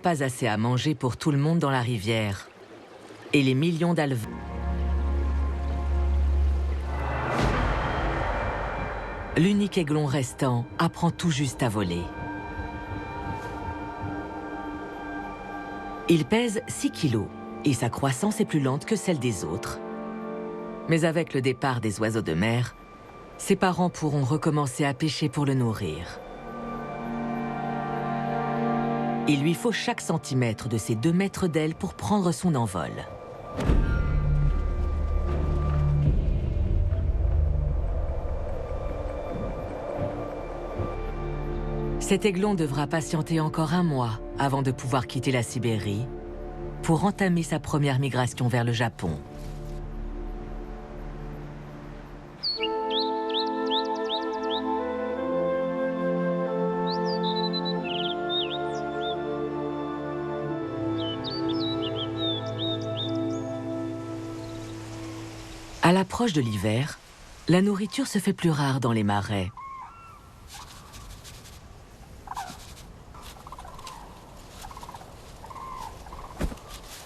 Pas assez à manger pour tout le monde dans la rivière. Et les millions d'alevins. L'unique aiglon restant apprend tout juste à voler. Il pèse 6 kilos et sa croissance est plus lente que celle des autres. Mais avec le départ des oiseaux de mer, ses parents pourront recommencer à pêcher pour le nourrir. Il lui faut chaque centimètre de ses 2 mètres d'aile pour prendre son envol. Cet aiglon devra patienter encore 1 mois avant de pouvoir quitter la Sibérie pour entamer sa première migration vers le Japon. À l'approche de l'hiver, la nourriture se fait plus rare dans les marais.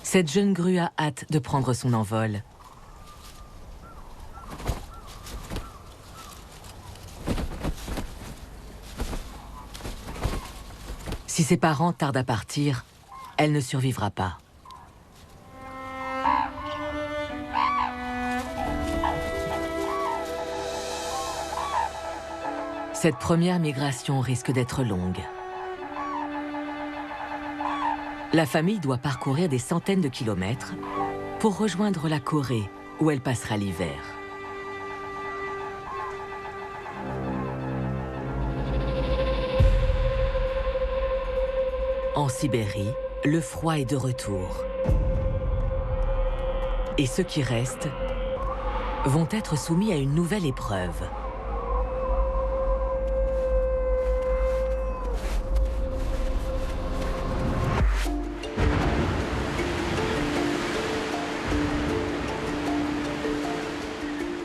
Cette jeune grue a hâte de prendre son envol. Si ses parents tardent à partir, elle ne survivra pas. Cette première migration risque d'être longue. La famille doit parcourir des centaines de kilomètres pour rejoindre la Corée, où elle passera l'hiver. En Sibérie, le froid est de retour. Et ceux qui restent vont être soumis à une nouvelle épreuve.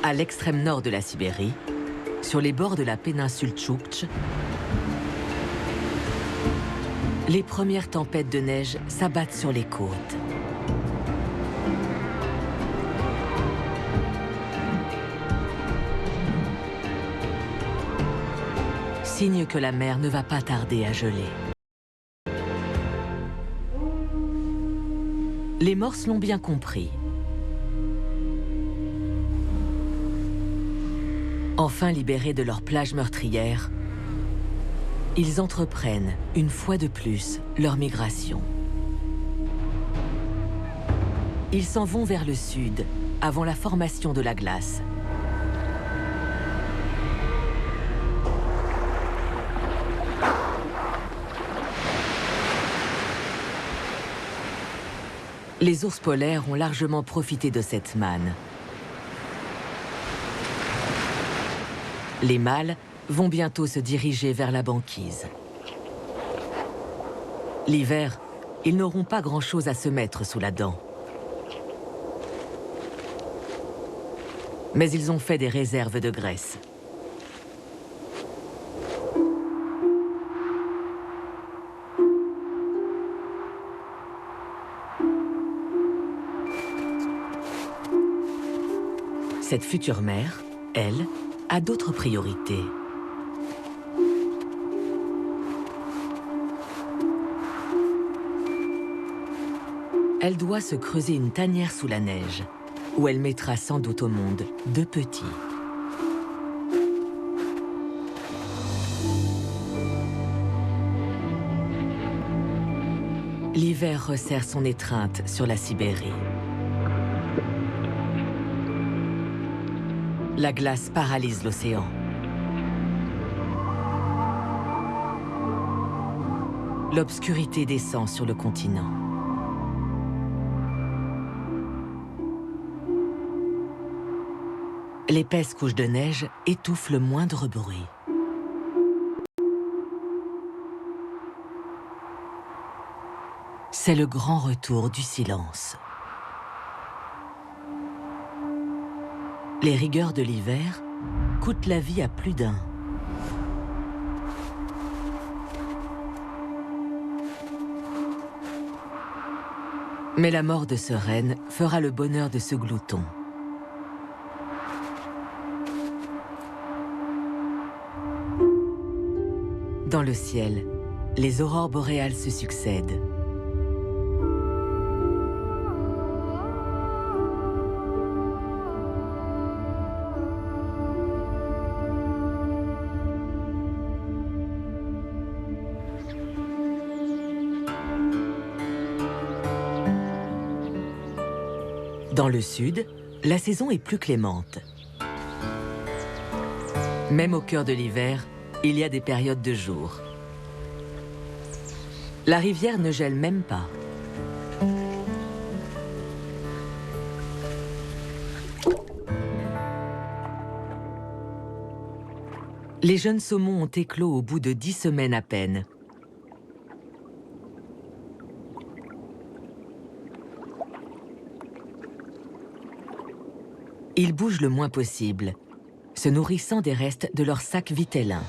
À l'extrême nord de la Sibérie, sur les bords de la péninsule Tchoukch, les premières tempêtes de neige s'abattent sur les côtes. Signe que la mer ne va pas tarder à geler. Les Morses l'ont bien compris. Enfin libérés de leur plage meurtrière, ils entreprennent, une fois de plus, leur migration. Ils s'en vont vers le sud, avant la formation de la glace. Les ours polaires ont largement profité de cette manne. Les mâles vont bientôt se diriger vers la banquise. L'hiver, ils n'auront pas grand-chose à se mettre sous la dent. Mais ils ont fait des réserves de graisse. Cette future mère, elle, a d'autres priorités. Elle doit se creuser une tanière sous la neige, où elle mettra sans doute au monde 2 petits. L'hiver resserre son étreinte sur la Sibérie. La glace paralyse l'océan. L'obscurité descend sur le continent. L'épaisse couche de neige étouffe le moindre bruit. C'est le grand retour du silence. Les rigueurs de l'hiver coûtent la vie à plus d'un. Mais la mort de ce renne fera le bonheur de ce glouton. Dans le ciel, les aurores boréales se succèdent. Dans le sud, la saison est plus clémente. Même au cœur de l'hiver, il y a des périodes de jour. La rivière ne gèle même pas. Les jeunes saumons ont éclos au bout de 10 semaines à peine. Ils bougent le moins possible, se nourrissant des restes de leur sac vitellin.